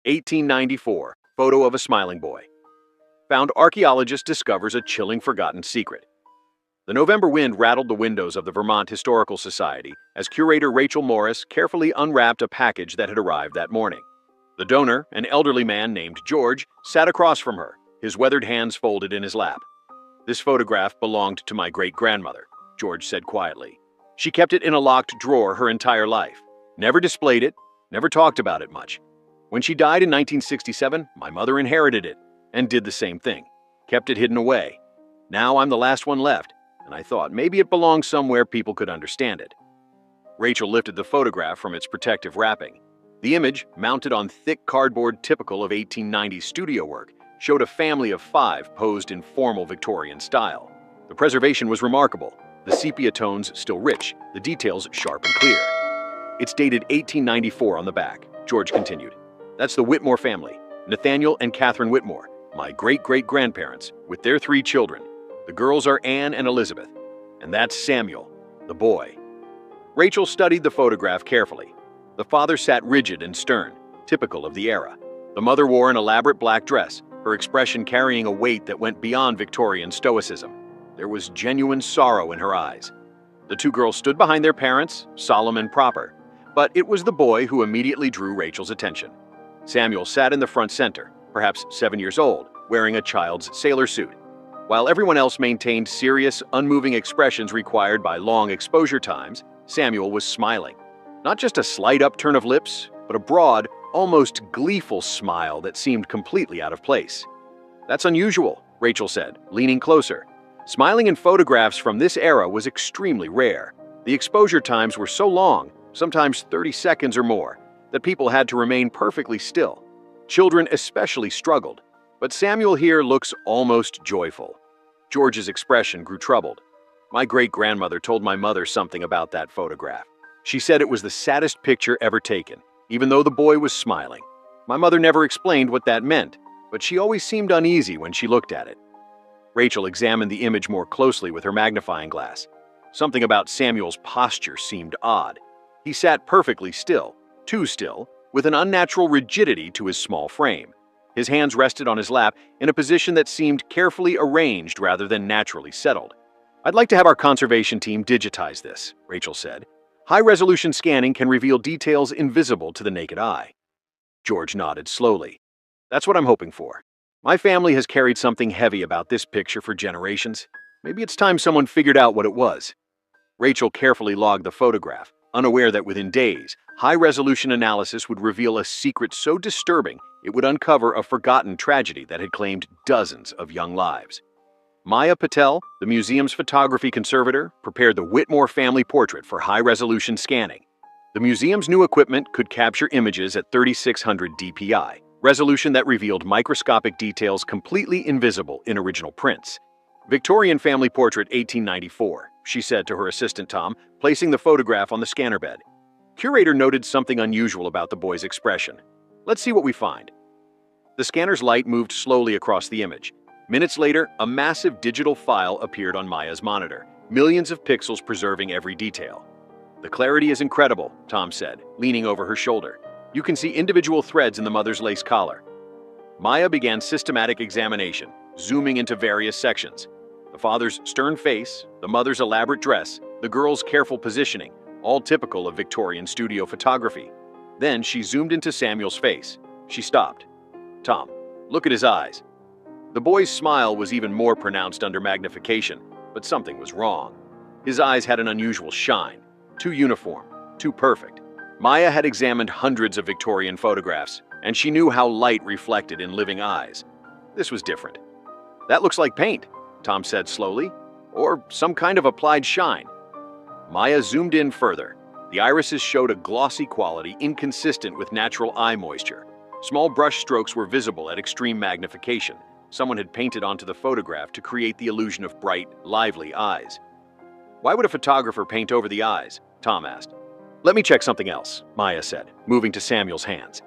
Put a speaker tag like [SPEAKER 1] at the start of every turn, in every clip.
[SPEAKER 1] 1894. Photo of a smiling boy. Found archaeologist discovers a chilling forgotten secret. The November wind rattled the windows of the Vermont Historical Society as curator Rachel Morris carefully unwrapped a package that had arrived that morning. The donor, an elderly man named George, sat across from her, his weathered hands folded in his lap. "This photograph belonged to my great-grandmother," George said quietly. "She kept it in a locked drawer her entire life. Never displayed it, never talked about it much. When she died in 1967, my mother inherited it and did the same thing. Kept it hidden away. Now I'm the last one left, and I thought maybe it belonged somewhere people could understand it." Rachel lifted the photograph from its protective wrapping. The image, mounted on thick cardboard typical of 1890s studio work, showed a family of 5 posed in formal Victorian style. The preservation was remarkable, the sepia tones still rich, the details sharp and clear. "It's dated 1894 on the back," George continued. "That's the Whitmore family, Nathaniel and Catherine Whitmore, my great-great-grandparents, with their 3 children. The girls are Anne and Elizabeth, and that's Samuel, the boy." Rachel studied the photograph carefully. The father sat rigid and stern, typical of the era. The mother wore an elaborate black dress, her expression carrying a weight that went beyond Victorian stoicism. There was genuine sorrow in her eyes. The 2 girls stood behind their parents, solemn and proper, but it was the boy who immediately drew Rachel's attention. Samuel sat in the front center, perhaps 7 years old, wearing a child's sailor suit. While everyone else maintained serious, unmoving expressions required by long exposure times, Samuel was smiling. Not just a slight upturn of lips, but a broad, almost gleeful smile that seemed completely out of place. "That's unusual," Rachel said, leaning closer. Smiling in photographs from this era was extremely rare. The exposure times were so long, sometimes 30 seconds or more, that people had to remain perfectly still. Children especially struggled, but Samuel here looks almost joyful. George's expression grew troubled. "My great-grandmother told my mother something about that photograph. She said it was the saddest picture ever taken, even though the boy was smiling. My mother never explained what that meant, but she always seemed uneasy when she looked at it." Rachel examined the image more closely with her magnifying glass. Something about Samuel's posture seemed odd. He sat perfectly still, too still, with an unnatural rigidity to his small frame. His hands rested on his lap in a position that seemed carefully arranged rather than naturally settled. "I'd like to have our conservation team digitize this," Rachel said. "High-resolution scanning can reveal details invisible to the naked eye." George nodded slowly. "That's what I'm hoping for. My family has carried something heavy about this picture for generations. Maybe it's time someone figured out what it was." Rachel carefully logged the photograph, unaware that within days, high-resolution analysis would reveal a secret so disturbing it would uncover a forgotten tragedy that had claimed dozens of young lives. Maya Patel, the museum's photography conservator, prepared the Whitmore family portrait for high-resolution scanning. The museum's new equipment could capture images at 3600 dpi, resolution that revealed microscopic details completely invisible in original prints. "Victorian family portrait 1894, she said to her assistant Tom, placing the photograph on the scanner bed. Curator noted something unusual about the boy's expression. "Let's see what we find." The scanner's light moved slowly across the image. Minutes later, a massive digital file appeared on Maya's monitor, millions of pixels preserving every detail. "The clarity is incredible," Tom said, leaning over her shoulder. "You can see individual threads in the mother's lace collar." Maya began systematic examination, zooming into various sections. The father's stern face, the mother's elaborate dress, the girl's careful positioning, all typical of Victorian studio photography. Then she zoomed into Samuel's face. She stopped. "Tom, look at his eyes." The boy's smile was even more pronounced under magnification, but something was wrong. His eyes had an unusual shine, too uniform, too perfect. Maya had examined hundreds of Victorian photographs, and she knew how light reflected in living eyes. This was different. "That looks like paint," Tom said slowly, "or some kind of applied shine." Maya zoomed in further. The irises showed a glossy quality inconsistent with natural eye moisture. Small brush strokes were visible at extreme magnification. Someone had painted onto the photograph to create the illusion of bright, lively eyes. "Why would a photographer paint over the eyes?" Tom asked. "Let me check something else," Maya said, moving to Samuel's hands.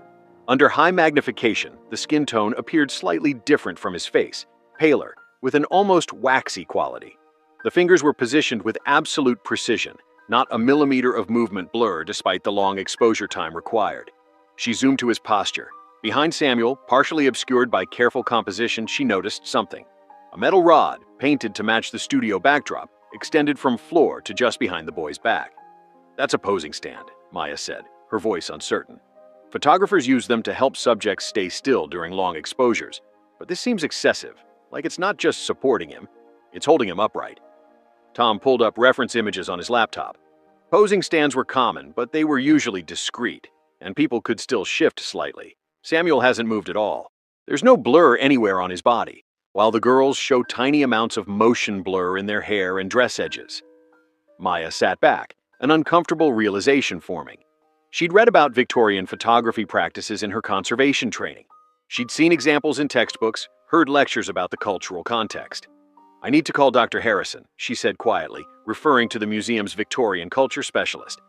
[SPEAKER 1] Under high magnification, the skin tone appeared slightly different from his face, paler, with an almost waxy quality. The fingers were positioned with absolute precision, not a millimeter of movement blur despite the long exposure time required. She zoomed to his posture. Behind Samuel, partially obscured by careful composition, she noticed something. A metal rod, painted to match the studio backdrop, extended from floor to just behind the boy's back. "That's a posing stand," Maya said, her voice uncertain. "Photographers use them to help subjects stay still during long exposures, but this seems excessive, like it's not just supporting him, it's holding him upright." Tom pulled up reference images on his laptop. Posing stands were common, but they were usually discreet, and people could still shift slightly. Samuel hasn't moved at all. There's no blur anywhere on his body, while the girls show tiny amounts of motion blur in their hair and dress edges. Maya sat back, an uncomfortable realization forming. She'd read about Victorian photography practices in her conservation training. She'd seen examples in textbooks, heard lectures about the cultural context. "I need to call Dr. Harrison," she said quietly, referring to the museum's Victorian culture specialist.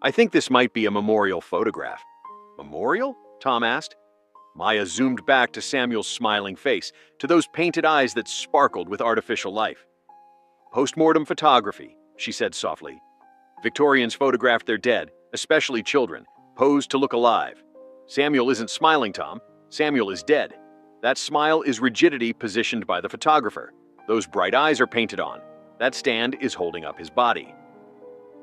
[SPEAKER 1] "I think this might be a memorial photograph." "Memorial?" Tom asked. Maya zoomed back to Samuel's smiling face, to those painted eyes that sparkled with artificial life. "Postmortem photography," she said softly. "Victorians photographed their dead, especially children, posed to look alive. Samuel isn't smiling, Tom. Samuel is dead. That smile is rigidity positioned by the photographer. Those bright eyes are painted on. That stand is holding up his body."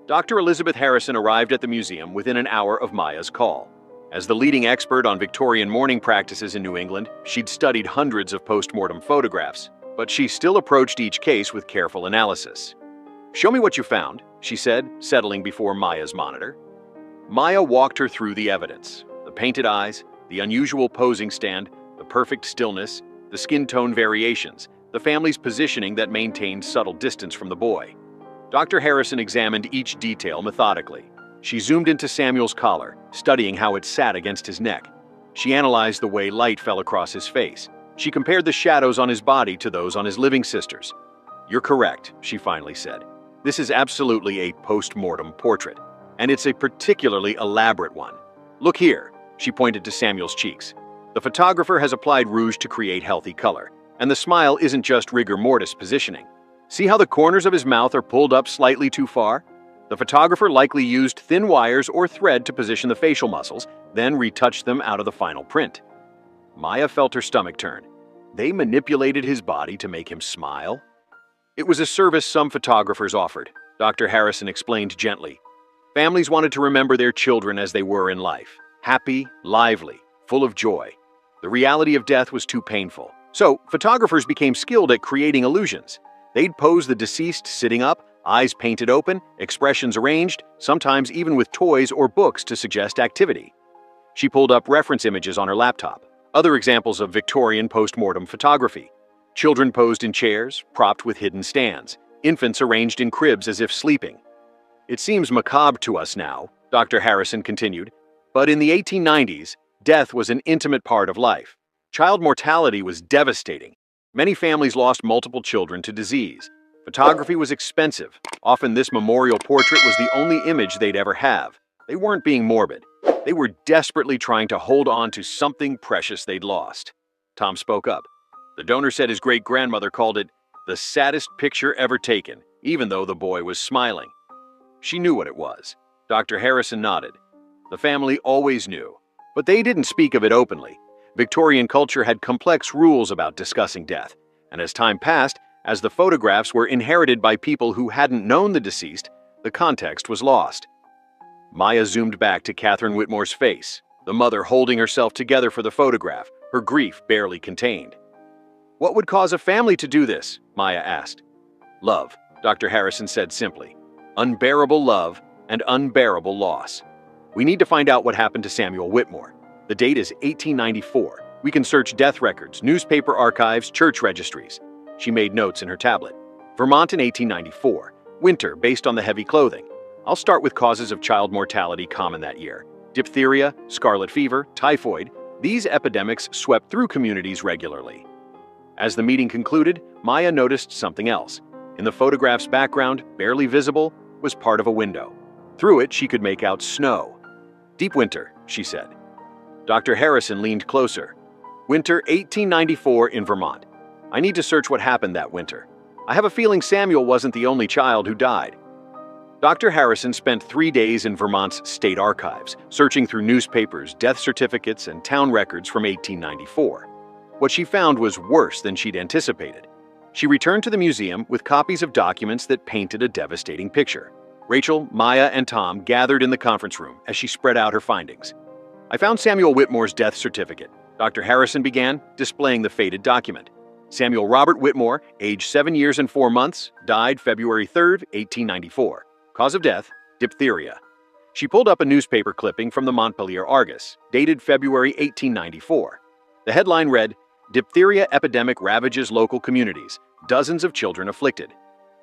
[SPEAKER 1] Dr. Elizabeth Harrison arrived at the museum within an hour of Maya's call. As the leading expert on Victorian mourning practices in New England, she'd studied hundreds of postmortem photographs, but she still approached each case with careful analysis. "Show me what you found," she said, settling before Maya's monitor. Maya walked her through the evidence: the painted eyes, the unusual posing stand, the perfect stillness, the skin tone variations, the family's positioning that maintained subtle distance from the boy. Dr. Harrison examined each detail methodically. She zoomed into Samuel's collar, studying how it sat against his neck. She analyzed the way light fell across his face. She compared the shadows on his body to those on his living sisters. "You're correct," she finally said. "This is absolutely a post-mortem portrait, and it's a particularly elaborate one. Look here," she pointed to Samuel's cheeks. "The photographer has applied rouge to create healthy color, and the smile isn't just rigor mortis positioning. See how the corners of his mouth are pulled up slightly too far? The photographer likely used thin wires or thread to position the facial muscles, then retouched them out of the final print." Maya felt her stomach turn. They manipulated his body to make him smile? "It was a service some photographers offered," Dr. Harrison explained gently. "Families wanted to remember their children as they were in life, happy, lively, full of joy. The reality of death was too painful. So, photographers became skilled at creating illusions. They'd pose the deceased sitting up, eyes painted open, expressions arranged, sometimes even with toys or books to suggest activity." She pulled up reference images on her laptop. Other examples of Victorian postmortem photography. Children posed in chairs, propped with hidden stands. Infants arranged in cribs as if sleeping. "It seems macabre to us now," Dr. Harrison continued, "but in the 1890s, death was an intimate part of life. Child mortality was devastating. Many families lost multiple children to disease. Photography was expensive. Often this memorial portrait was the only image they'd ever have. They weren't being morbid. They were desperately trying to hold on to something precious they'd lost." Tom spoke up. "The donor said his great-grandmother called it the saddest picture ever taken, even though the boy was smiling." She knew what it was. Dr. Harrison nodded. "The family always knew, but they didn't speak of it openly. Victorian culture had complex rules about discussing death, and as time passed, as the photographs were inherited by people who hadn't known the deceased, the context was lost." Maya zoomed back to Catherine Whitmore's face, the mother holding herself together for the photograph, her grief barely contained. "What would cause a family to do this?" Maya asked. "Love," Dr. Harrison said simply. "Unbearable love and unbearable loss. We need to find out what happened to Samuel Whitmore. The date is 1894. We can search death records, newspaper archives, church registries." She made notes in her tablet. "Vermont in 1894. Winter, based on the heavy clothing. I'll start with causes of child mortality common that year. Diphtheria, scarlet fever, typhoid. These epidemics swept through communities regularly." As the meeting concluded, Maya noticed something else. In the photograph's background, barely visible, was part of a window. Through it, she could make out snow. "Deep winter," she said. Dr. Harrison leaned closer. "Winter 1894 in Vermont. I need to search what happened that winter. I have a feeling Samuel wasn't the only child who died." Dr. Harrison spent 3 days in Vermont's state archives, searching through newspapers, death certificates, and town records from 1894. What she found was worse than she'd anticipated. She returned to the museum with copies of documents that painted a devastating picture. Rachel, Maya, and Tom gathered in the conference room as she spread out her findings. "I found Samuel Whitmore's death certificate," Dr. Harrison began, displaying the faded document. "Samuel Robert Whitmore, age 7 years and 4 months, died February 3, 1894. Cause of death, diphtheria." She pulled up a newspaper clipping from the Montpelier Argus, dated February 1894. The headline read, "Diphtheria epidemic ravages local communities. Dozens of children afflicted."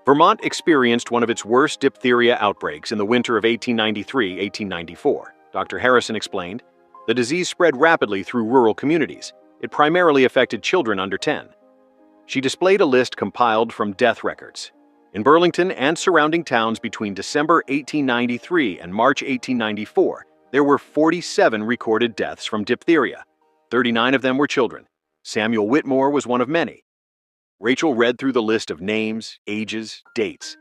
[SPEAKER 1] Vermont experienced one of its worst diphtheria outbreaks in the winter of 1893-1894, Dr. Harrison explained. The disease spread rapidly through rural communities. It primarily affected children under 10. She displayed a list compiled from death records. In Burlington and surrounding towns between December 1893 and March 1894, there were 47 recorded deaths from diphtheria. 39 of them were children. Samuel Whitmore was one of many. Rachel read through the list of names, ages, dates.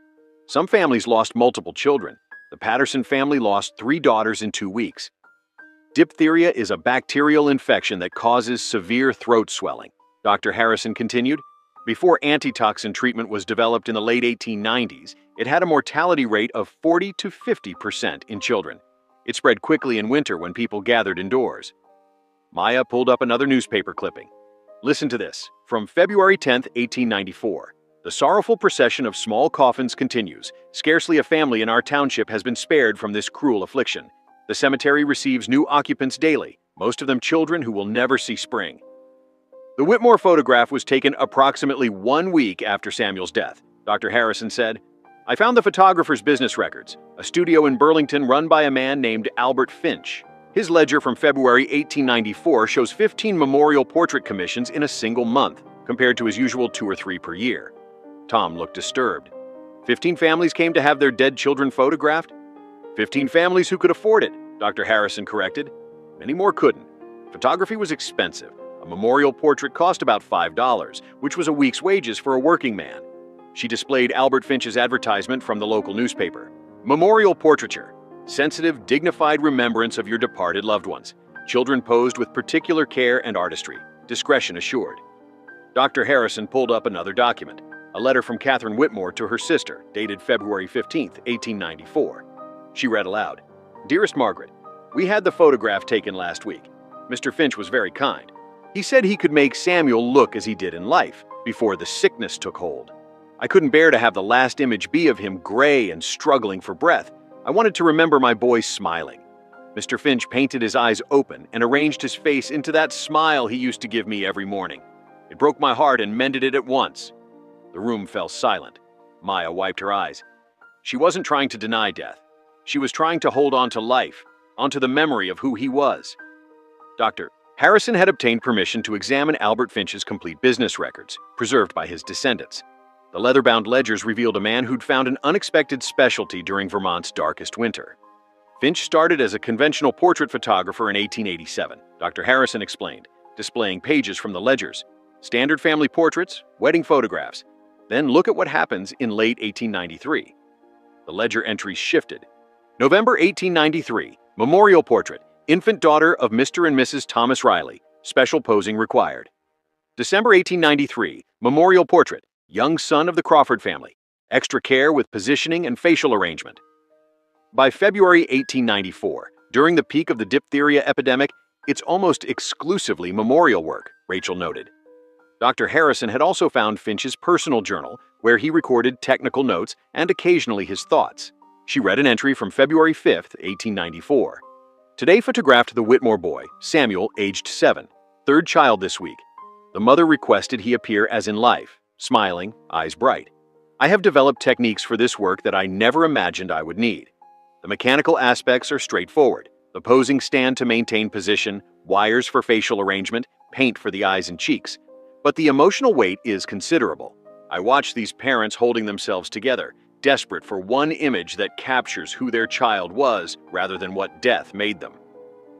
[SPEAKER 1] Some families lost multiple children. The Patterson family lost 3 daughters in 2 weeks. Diphtheria is a bacterial infection that causes severe throat swelling, Dr. Harrison continued. Before antitoxin treatment was developed in the late 1890s, it had a mortality rate of 40 to 50% in children. It spread quickly in winter when people gathered indoors. Maya pulled up another newspaper clipping. Listen to this. From February 10, 1894. "The sorrowful procession of small coffins continues. Scarcely a family in our township has been spared from this cruel affliction. The cemetery receives new occupants daily, most of them children who will never see spring." The Whitmore photograph was taken approximately 1 week after Samuel's death, Dr. Harrison said. "I found the photographer's business records, a studio in Burlington run by a man named Albert Finch. His ledger from February 1894 shows 15 memorial portrait commissions in a single month, compared to his usual 2 or 3 per year." Tom looked disturbed. 15 families came to have their dead children photographed? 15 families who could afford it, Dr. Harrison corrected. Many more couldn't. Photography was expensive. A memorial portrait cost about $5, which was a week's wages for a working man. She displayed Albert Finch's advertisement from the local newspaper. "Memorial portraiture. Sensitive, dignified remembrance of your departed loved ones. Children posed with particular care and artistry. Discretion assured." Dr. Harrison pulled up another document, a letter from Catherine Whitmore to her sister, dated February 15, 1894. She read aloud, "Dearest Margaret, we had the photograph taken last week. Mr. Finch was very kind. He said he could make Samuel look as he did in life, before the sickness took hold. I couldn't bear to have the last image be of him gray and struggling for breath. I wanted to remember my boy smiling. Mr. Finch painted his eyes open and arranged his face into that smile he used to give me every morning. It broke my heart and mended it at once." The room fell silent. Maya wiped her eyes. She wasn't trying to deny death. She was trying to hold on to life, onto the memory of who he was. Dr. Harrison had obtained permission to examine Albert Finch's complete business records, preserved by his descendants. The leather-bound ledgers revealed a man who'd found an unexpected specialty during Vermont's darkest winter. Finch started as a conventional portrait photographer in 1887, Dr. Harrison explained, displaying pages from the ledgers. Standard family portraits, wedding photographs. Then look at what happens in late 1893. The ledger entries shifted. November 1893, memorial portrait, infant daughter of Mr. and Mrs. Thomas Riley, special posing required. December 1893, memorial portrait, young son of the Crawford family, extra care with positioning and facial arrangement. By February 1894, during the peak of the diphtheria epidemic, it's almost exclusively memorial work, Rachel noted. Dr. Harrison had also found Finch's personal journal, where he recorded technical notes and occasionally his thoughts. She read an entry from February 5, 1894. "Today photographed the Whitmore boy, Samuel, aged 7, third child this week. The mother requested he appear as in life, smiling, eyes bright. I have developed techniques for this work that I never imagined I would need. The mechanical aspects are straightforward. The posing stand to maintain position, wires for facial arrangement, paint for the eyes and cheeks. But the emotional weight is considerable. I watch these parents holding themselves together, desperate for one image that captures who their child was rather than what death made them."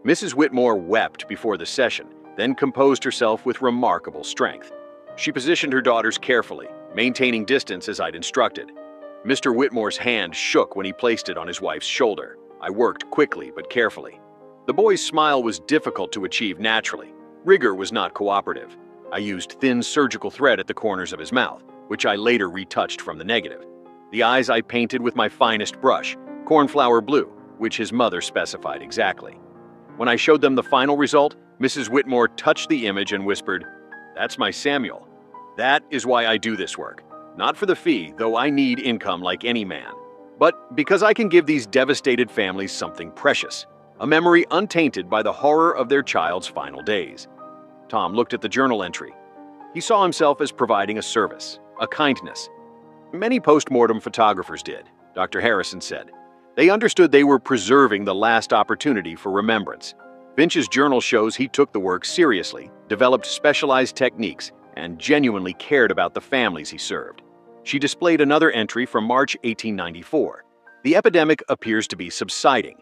[SPEAKER 1] Mrs. Whitmore wept before the session, then composed herself with remarkable strength. She positioned her daughters carefully, maintaining distance as I'd instructed. Mr. Whitmore's hand shook when he placed it on his wife's shoulder. I worked quickly but carefully. The boy's smile was difficult to achieve naturally. Rigor was not cooperative. I used thin surgical thread at the corners of his mouth, which I later retouched from the negative. The eyes I painted with my finest brush, cornflower blue, which his mother specified exactly. When I showed them the final result, Mrs. Whitmore touched the image and whispered, "That's my Samuel. That is why I do this work. Not for the fee, though I need income like any man, but because I can give these devastated families something precious, a memory untainted by the horror of their child's final days." Tom looked at the journal entry. He saw himself as providing a service, a kindness. Many post-mortem photographers did, Dr. Harrison said. They understood they were preserving the last opportunity for remembrance. Finch's journal shows he took the work seriously, developed specialized techniques, and genuinely cared about the families he served. She displayed another entry from March 1894. The epidemic appears to be subsiding.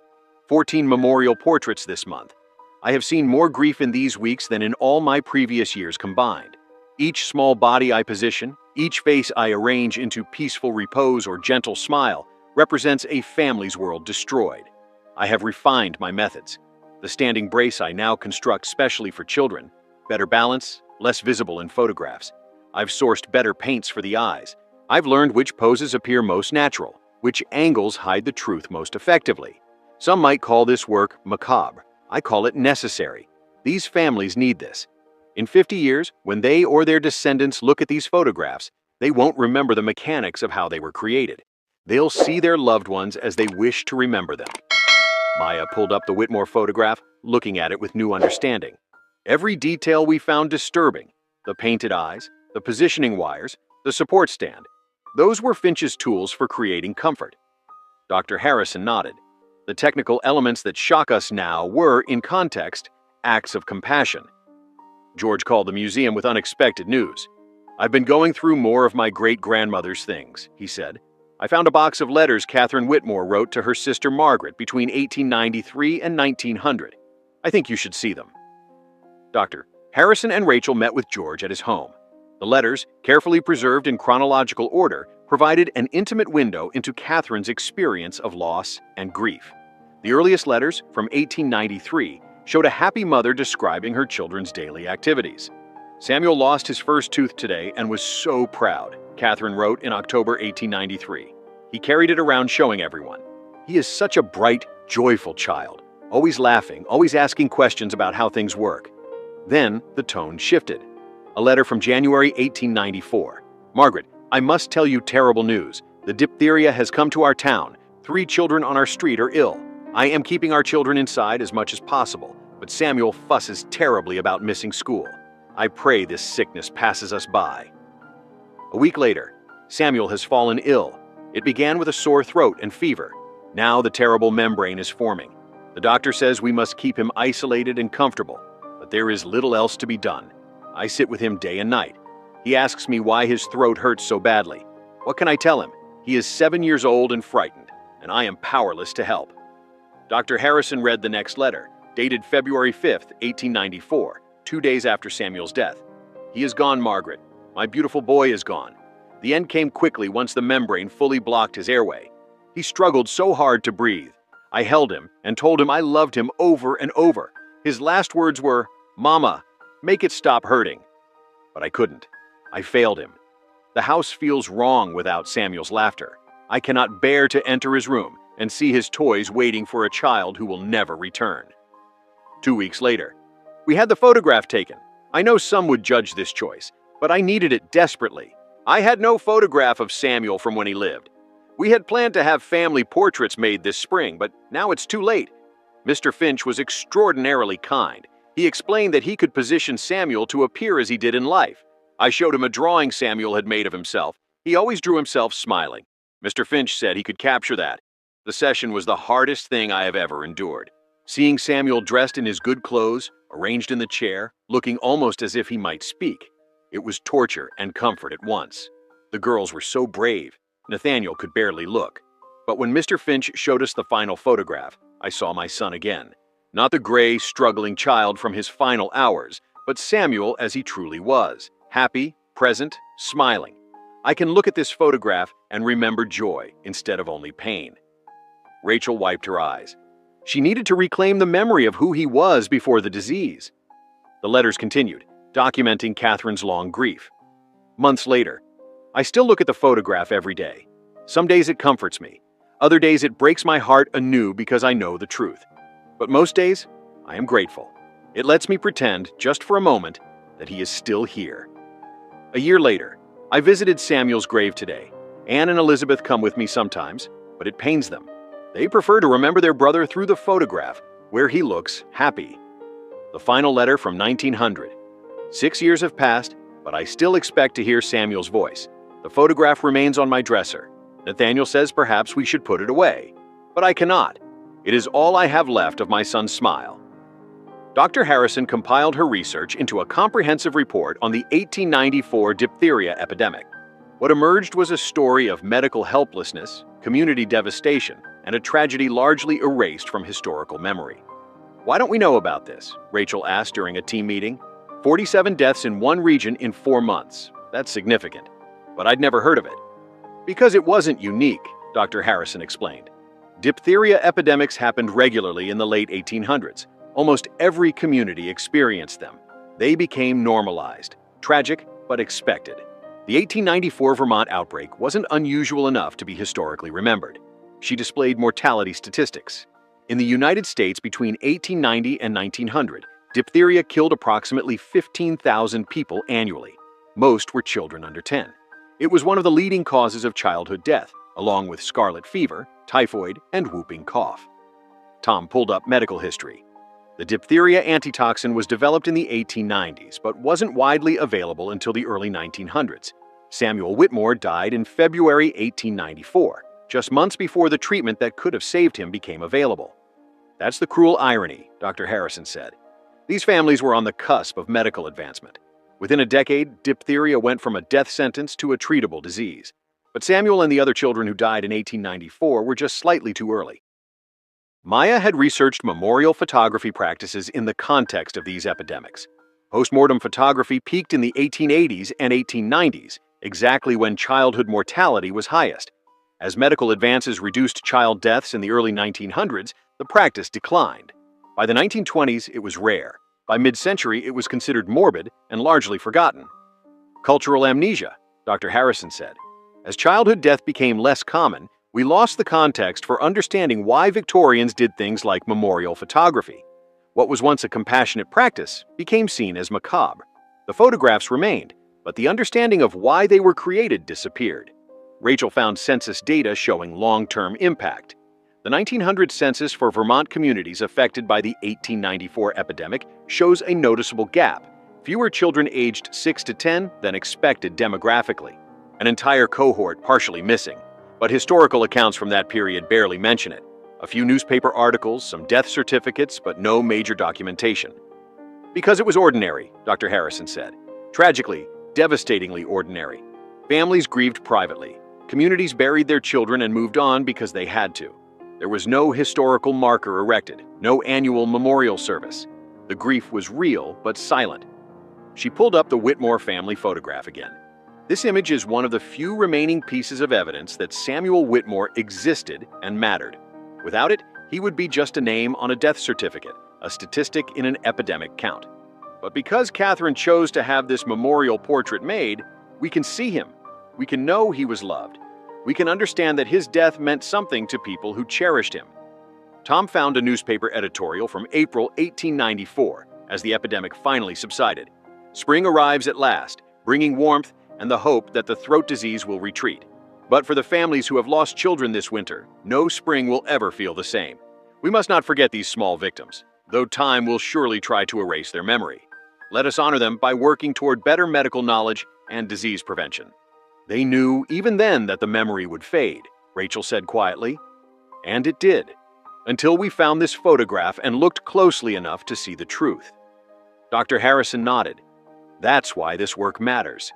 [SPEAKER 1] 14 memorial portraits this month. I have seen more grief in these weeks than in all my previous years combined. Each small body I position, each face I arrange into peaceful repose or gentle smile, represents a family's world destroyed. I have refined my methods. The standing brace I now construct specially for children, better balance, less visible in photographs. I've sourced better paints for the eyes. I've learned which poses appear most natural, which angles hide the truth most effectively. Some might call this work macabre. I call it necessary. These families need this. In 50 years, when they or their descendants look at these photographs, they won't remember the mechanics of how they were created. They'll see their loved ones as they wish to remember them. Maya pulled up the Whitmore photograph, looking at it with new understanding. Every detail we found disturbing. The painted eyes, the positioning wires, the support stand. Those were Finch's tools for creating comfort. Dr. Harrison nodded. The technical elements that shock us now were, in context, acts of compassion. George called the museum with unexpected news. "I've been going through more of my great-grandmother's things," he said. "I found a box of letters Catherine Whitmore wrote to her sister Margaret between 1893 and 1900. I think you should see them." Dr. Harrison and Rachel met with George at his home. The letters, carefully preserved in chronological order, provided an intimate window into Catherine's experience of loss and grief. The earliest letters, from 1893, showed a happy mother describing her children's daily activities. "Samuel lost his first tooth today and was so proud," Catherine wrote in October 1893. "He carried it around showing everyone. He is such a bright, joyful child, always laughing, always asking questions about how things work." Then the tone shifted. A letter from January 1894. "Margaret, I must tell you terrible news. The diphtheria has come to our town. 3 children on our street are ill. I am keeping our children inside as much as possible, but Samuel fusses terribly about missing school. I pray this sickness passes us by." A week later, Samuel has fallen ill. It began with a sore throat and fever. Now the terrible membrane is forming. The doctor says we must keep him isolated and comfortable, but there is little else to be done. I sit with him day and night. He asks me why his throat hurts so badly. What can I tell him? He is 7 years old and frightened, and I am powerless to help. Dr. Harrison read the next letter, dated February 5th, 1894, 2 days after Samuel's death. "He is gone, Margaret. My beautiful boy is gone. The end came quickly once the membrane fully blocked his airway. He struggled so hard to breathe. I held him and told him I loved him over and over. His last words were, 'Mama, make it stop hurting.' But I couldn't. I failed him. The house feels wrong without Samuel's laughter. I cannot bear to enter his room and see his toys waiting for a child who will never return." 2 weeks later, "We had the photograph taken. I know some would judge this choice, but I needed it desperately. I had no photograph of Samuel from when he lived. We had planned to have family portraits made this spring, but now it's too late." Mr. Finch was extraordinarily kind. He explained that he could position Samuel to appear as he did in life. I showed him a drawing Samuel had made of himself. He always drew himself smiling. Mr. Finch said he could capture that. The session was the hardest thing I have ever endured. Seeing Samuel dressed in his good clothes, arranged in the chair, looking almost as if he might speak. It was torture and comfort at once. The girls were so brave. Nathaniel could barely look. But when Mr. Finch showed us the final photograph, I saw my son again. Not the gray, struggling child from his final hours, but Samuel as he truly was. Happy, present, smiling. I can look at this photograph and remember joy instead of only pain." Rachel wiped her eyes. She needed to reclaim the memory of who he was before the disease. The letters continued, documenting Catherine's long grief. Months later, "I still look at the photograph every day. Some days it comforts me. Other days it breaks my heart anew because I know the truth. But most days, I am grateful. It lets me pretend, just for a moment, that he is still here." A year later, I visited Samuel's grave today. Anne and Elizabeth come with me sometimes, but it pains them. They prefer to remember their brother through the photograph, where he looks happy. The final letter from 1900. "6 years have passed, but I still expect to hear Samuel's voice. The photograph remains on my dresser. Nathaniel says perhaps we should put it away, but I cannot. It is all I have left of my son's smile." Dr. Harrison compiled her research into a comprehensive report on the 1894 diphtheria epidemic. What emerged was a story of medical helplessness, community devastation, and a tragedy largely erased from historical memory. "Why don't we know about this?" Rachel asked during a team meeting. 47 deaths in one region in 4 months. That's significant. But I'd never heard of it. "Because it wasn't unique," Dr. Harrison explained. "Diphtheria epidemics happened regularly in the late 1800s. Almost every community experienced them. They became normalized, tragic but expected. The 1894 Vermont outbreak wasn't unusual enough to be historically remembered." She displayed mortality statistics. In the United States between 1890 and 1900, diphtheria killed approximately 15,000 people annually. Most were children under 10. It was one of the leading causes of childhood death, along with scarlet fever, typhoid, and whooping cough. Tom pulled up medical history. The diphtheria antitoxin was developed in the 1890s, but wasn't widely available until the early 1900s. Samuel Whitmore died in February 1894, just months before the treatment that could have saved him became available. "That's the cruel irony," Dr. Harrison said. "These families were on the cusp of medical advancement. Within a decade, diphtheria went from a death sentence to a treatable disease. But Samuel and the other children who died in 1894 were just slightly too early." Maya had researched memorial photography practices in the context of these epidemics. Postmortem photography peaked in the 1880s and 1890s, exactly when childhood mortality was highest. As medical advances reduced child deaths in the early 1900s, the practice declined. By the 1920s, it was rare. By mid-century, it was considered morbid and largely forgotten. "Cultural amnesia," Dr. Harrison said. "As childhood death became less common, we lost the context for understanding why Victorians did things like memorial photography. What was once a compassionate practice became seen as macabre. The photographs remained, but the understanding of why they were created disappeared." Rachel found census data showing long-term impact. The 1900 census for Vermont communities affected by the 1894 epidemic shows a noticeable gap. Fewer children aged 6 to 10 than expected demographically. An entire cohort partially missing. But historical accounts from that period barely mention it. A few newspaper articles, some death certificates, but no major documentation. "Because it was ordinary," Dr. Harrison said. "Tragically, devastatingly ordinary. Families grieved privately. Communities buried their children and moved on because they had to. There was no historical marker erected, no annual memorial service. The grief was real but silent." She pulled up the Whitmore family photograph again. This image is one of the few remaining pieces of evidence that Samuel Whitmore existed and mattered. Without it, he would be just a name on a death certificate, a statistic in an epidemic count. But because Catherine chose to have this memorial portrait made, we can see him. We can know he was loved. We can understand that his death meant something to people who cherished him. Tom found a newspaper editorial from April 1894 as the epidemic finally subsided. "Spring arrives at last, bringing warmth and the hope that the throat disease will retreat. But for the families who have lost children this winter, no spring will ever feel the same. We must not forget these small victims, though time will surely try to erase their memory. Let us honor them by working toward better medical knowledge and disease prevention." "They knew even then that the memory would fade," Rachel said quietly. And it did, until we found this photograph and looked closely enough to see the truth. Dr. Harrison nodded. "That's why this work matters.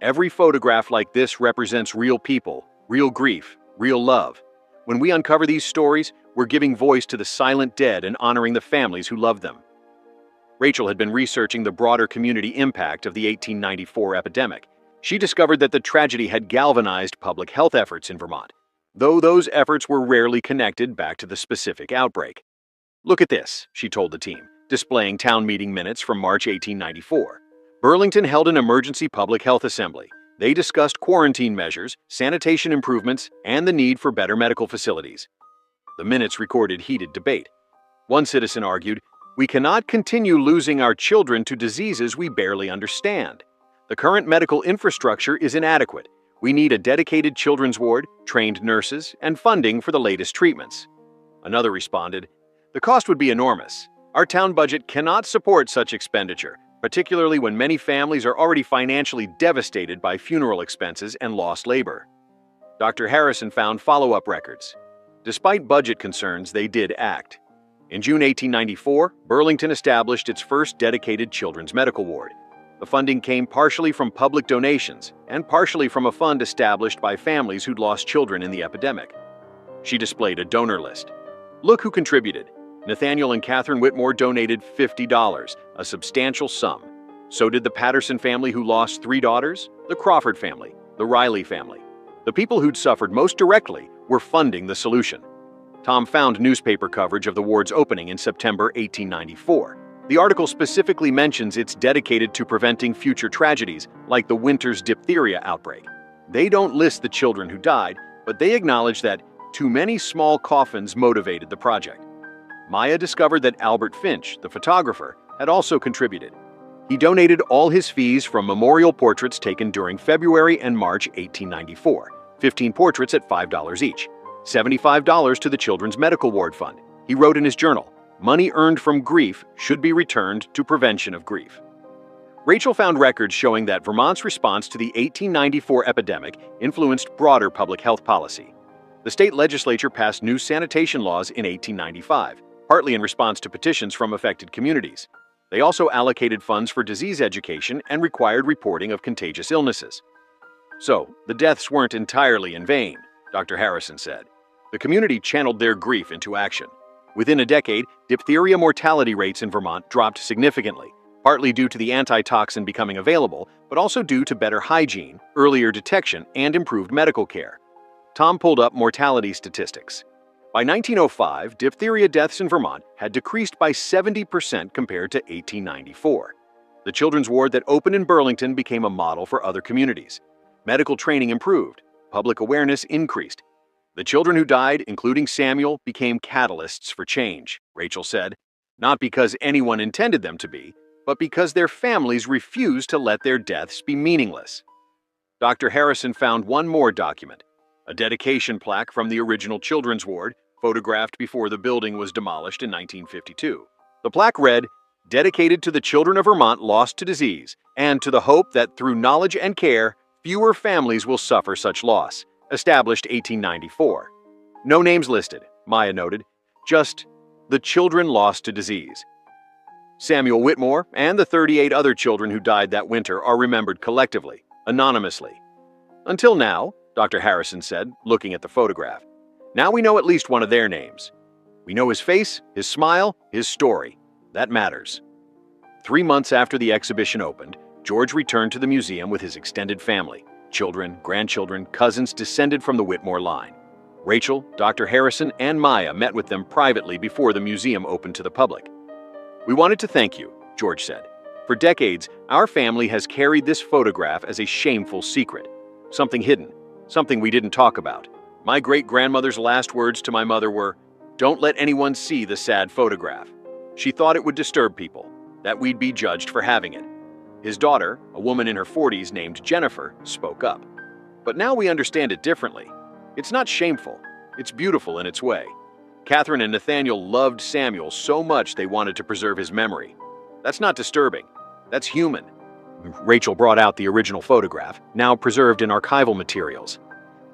[SPEAKER 1] Every photograph like this represents real people, real grief, real love. When we uncover these stories, we're giving voice to the silent dead and honoring the families who loved them." Rachel had been researching the broader community impact of the 1894 epidemic. She discovered that the tragedy had galvanized public health efforts in Vermont, though those efforts were rarely connected back to the specific outbreak. "Look at this," she told the team, displaying town meeting minutes from March 1894. Burlington held an emergency public health assembly. They discussed quarantine measures, sanitation improvements, and the need for better medical facilities. The minutes recorded heated debate. One citizen argued, "We cannot continue losing our children to diseases we barely understand. The current medical infrastructure is inadequate. We need a dedicated children's ward, trained nurses, and funding for the latest treatments." Another responded, "The cost would be enormous. Our town budget cannot support such expenditure, particularly when many families are already financially devastated by funeral expenses and lost labor." Dr. Harrison found follow-up records. Despite budget concerns, they did act. In June 1894, Burlington established its first dedicated children's medical ward. The funding came partially from public donations and partially from a fund established by families who'd lost children in the epidemic. She displayed a donor list. "Look who contributed. Nathaniel and Catherine Whitmore donated $50, a substantial sum. So did the Patterson family who lost 3 daughters, the Crawford family, the Riley family. The people who'd suffered most directly were funding the solution." Tom found newspaper coverage of the ward's opening in September 1894. The article specifically mentions it's dedicated to preventing future tragedies like the winter's diphtheria outbreak. They don't list the children who died, but they acknowledge that too many small coffins motivated the project. Maya discovered that Albert Finch, the photographer, had also contributed. He donated all his fees from memorial portraits taken during February and March 1894, 15 portraits at $5 each, $75 to the Children's Medical Ward Fund. He wrote in his journal, "Money earned from grief should be returned to prevention of grief." Rachel found records showing that Vermont's response to the 1894 epidemic influenced broader public health policy. The state legislature passed new sanitation laws in 1895, partly in response to petitions from affected communities. They also allocated funds for disease education and required reporting of contagious illnesses. "So, the deaths weren't entirely in vain," Dr. Harrison said. "The community channeled their grief into action. Within a decade, diphtheria mortality rates in Vermont dropped significantly, partly due to the antitoxin becoming available, but also due to better hygiene, earlier detection, and improved medical care." Tom pulled up mortality statistics. By 1905, diphtheria deaths in Vermont had decreased by 70% compared to 1894. The children's ward that opened in Burlington became a model for other communities. Medical training improved, public awareness increased. The children who died, including Samuel, became catalysts for change, Rachel said, not because anyone intended them to be, but because their families refused to let their deaths be meaningless. Dr. Harrison found one more document, a dedication plaque from the original children's ward, photographed before the building was demolished in 1952. The plaque read, "Dedicated to the children of Vermont lost to disease, and to the hope that through knowledge and care, fewer families will suffer such loss. Established 1894. No names listed, Maya noted, just the children lost to disease. Samuel Whitmore and the 38 other children who died that winter are remembered collectively, anonymously. Until now, Dr. Harrison said, looking at the photograph. Now we know at least one of their names. We know his face, his smile, his story. That matters." 3 months after the exhibition opened, George returned to the museum with his extended family, children, grandchildren, cousins descended from the Whitmore line. Rachel, Dr. Harrison, and Maya met with them privately before the museum opened to the public. "We wanted to thank you," George said. "For decades, our family has carried this photograph as a shameful secret. Something hidden, something we didn't talk about. My great-grandmother's last words to my mother were, 'Don't let anyone see the sad photograph.' She thought it would disturb people, that we'd be judged for having it." His daughter, a woman in her 40s named Jennifer, spoke up. "But now we understand it differently. It's not shameful. It's beautiful in its way. Catherine and Nathaniel loved Samuel so much they wanted to preserve his memory. That's not disturbing. That's human." Rachel brought out the original photograph, now preserved in archival materials.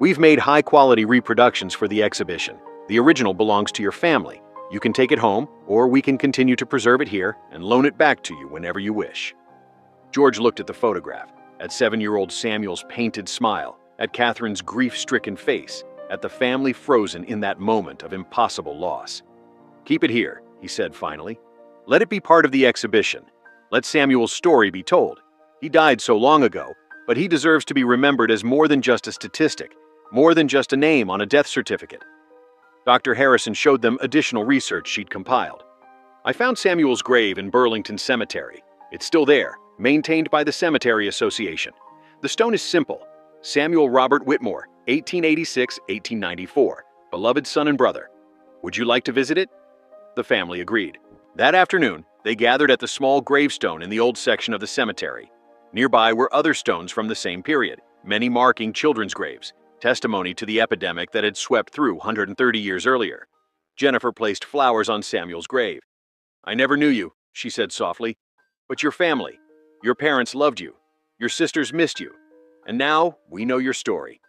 [SPEAKER 1] "We've made high-quality reproductions for the exhibition. The original belongs to your family. You can take it home, or we can continue to preserve it here and loan it back to you whenever you wish." George looked at the photograph, at 7-year-old Samuel's painted smile, at Catherine's grief-stricken face, at the family frozen in that moment of impossible loss. "Keep it here," he said finally. "Let it be part of the exhibition. Let Samuel's story be told. He died so long ago, but he deserves to be remembered as more than just a statistic, more than just a name on a death certificate. Dr. Harrison showed them additional research she'd compiled. I found Samuel's grave in Burlington Cemetery. It's still there, maintained by the Cemetery Association. The stone is simple. Samuel Robert Whitmore, 1886-1894, beloved son and brother. Would you like to visit it? The family agreed. That afternoon, they gathered at the small gravestone in the old section of the cemetery. Nearby were other stones from the same period, many marking children's graves, testimony to the epidemic that had swept through 130 years earlier. Jennifer placed flowers on Samuel's grave. "I never knew you," she said softly, "but your family, your parents loved you, your sisters missed you, and now we know your story."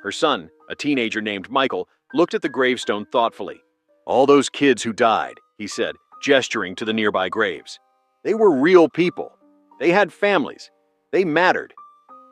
[SPEAKER 1] Her son, a teenager named Michael, looked at the gravestone thoughtfully. "All those kids who died," he said, gesturing to the nearby graves. "They were real people. They had families. They mattered."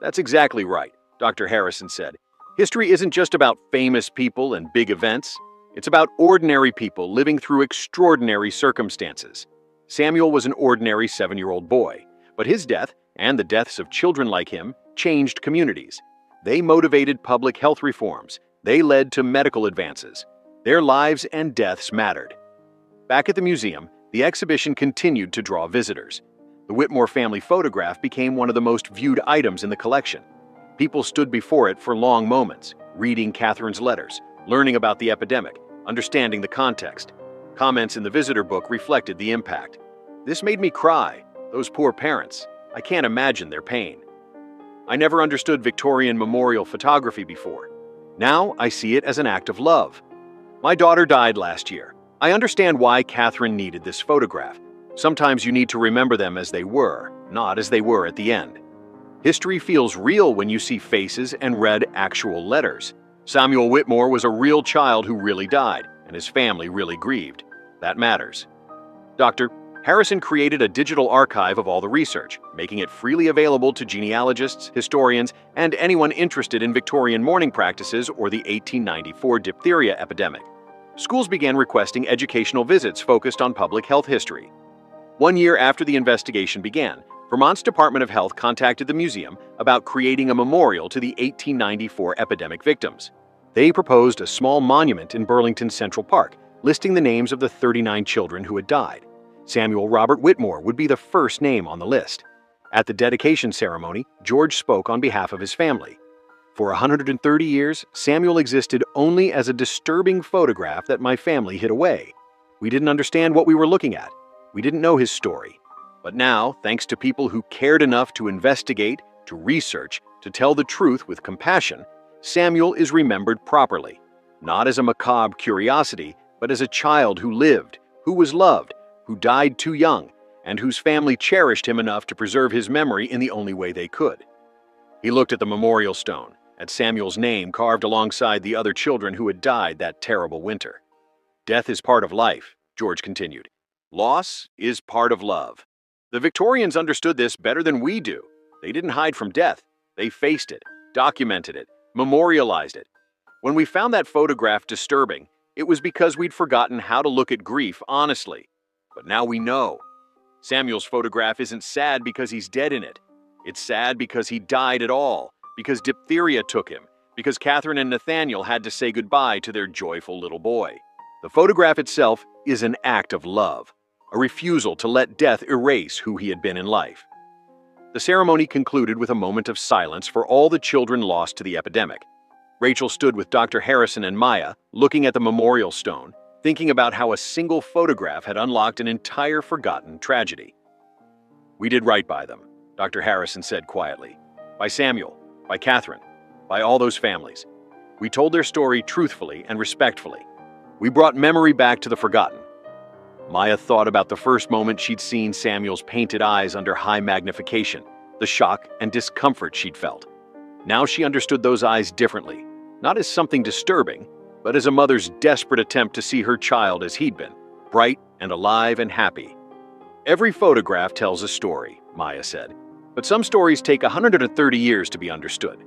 [SPEAKER 1] "That's exactly right," Dr. Harrison said. "History isn't just about famous people and big events. It's about ordinary people living through extraordinary circumstances." Samuel was an ordinary 7-year-old boy, but his death, and the deaths of children like him, changed communities. They motivated public health reforms. They led to medical advances. Their lives and deaths mattered. Back at the museum, the exhibition continued to draw visitors. The Whitmore family photograph became one of the most viewed items in the collection. People stood before it for long moments, reading Catherine's letters, learning about the epidemic, understanding the context. Comments in the visitor book reflected the impact. "This made me cry. Those poor parents. I can't imagine their pain. I never understood Victorian memorial photography before. Now I see it as an act of love. My daughter died last year. I understand why Catherine needed this photograph. Sometimes you need to remember them as they were, not as they were at the end. History feels real when you see faces and read actual letters. Samuel Whitmore was a real child who really died, and his family really grieved. That matters." Dr. Harrison created a digital archive of all the research, making it freely available to genealogists, historians, and anyone interested in Victorian mourning practices or the 1894 diphtheria epidemic. Schools began requesting educational visits focused on public health history. 1 year after the investigation began, Vermont's Department of Health contacted the museum about creating a memorial to the 1894 epidemic victims. They proposed a small monument in Burlington Central Park, listing the names of the 39 children who had died. Samuel Robert Whitmore would be the first name on the list. At the dedication ceremony, George spoke on behalf of his family. "For 130 years, Samuel existed only as a disturbing photograph that my family hid away. We didn't understand what we were looking at. We didn't know his story. But now, thanks to people who cared enough to investigate, to research, to tell the truth with compassion, Samuel is remembered properly, not as a macabre curiosity, but as a child who lived, who was loved, who died too young, and whose family cherished him enough to preserve his memory in the only way they could." He looked at the memorial stone, at Samuel's name carved alongside the other children who had died that terrible winter. "Death is part of life," George continued. "Loss is part of love. The Victorians understood this better than we do. They didn't hide from death. They faced it, documented it, memorialized it. When we found that photograph disturbing, it was because we'd forgotten how to look at grief honestly. But now we know. Samuel's photograph isn't sad because he's dead in it. It's sad because he died at all, because diphtheria took him, because Catherine and Nathaniel had to say goodbye to their joyful little boy. The photograph itself is an act of love, a refusal to let death erase who he had been in life." The ceremony concluded with a moment of silence for all the children lost to the epidemic. Rachel stood with Dr. Harrison and Maya, looking at the memorial stone, thinking about how a single photograph had unlocked an entire forgotten tragedy. "We did right by them," Dr. Harrison said quietly. "By Samuel, by Catherine, by all those families. We told their story truthfully and respectfully. We brought memory back to the forgotten." Maya thought about the first moment she'd seen Samuel's painted eyes under high magnification, the shock and discomfort she'd felt. Now she understood those eyes differently, not as something disturbing, but as a mother's desperate attempt to see her child as he'd been, bright and alive and happy. "Every photograph tells a story," Maya said, "but some stories take 130 years to be understood."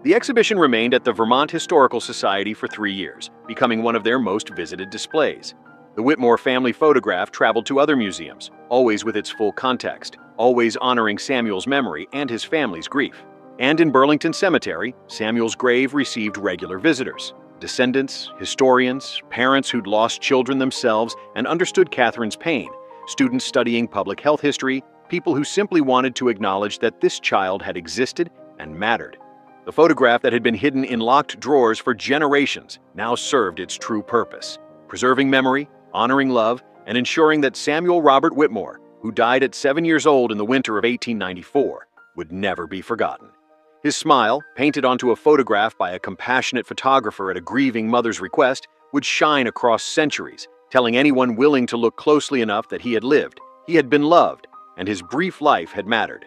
[SPEAKER 1] The exhibition remained at the Vermont Historical Society for 3 years, becoming one of their most visited displays. The Whitmore family photograph traveled to other museums, always with its full context, always honoring Samuel's memory and his family's grief. And in Burlington Cemetery, Samuel's grave received regular visitors: descendants, historians, parents who'd lost children themselves and understood Catherine's pain, students studying public health history, people who simply wanted to acknowledge that this child had existed and mattered. The photograph that had been hidden in locked drawers for generations now served its true purpose: preserving memory, honoring love, and ensuring that Samuel Robert Whitmore, who died at 7 years old in the winter of 1894, would never be forgotten. His smile, painted onto a photograph by a compassionate photographer at a grieving mother's request, would shine across centuries, telling anyone willing to look closely enough that he had lived, he had been loved, and his brief life had mattered.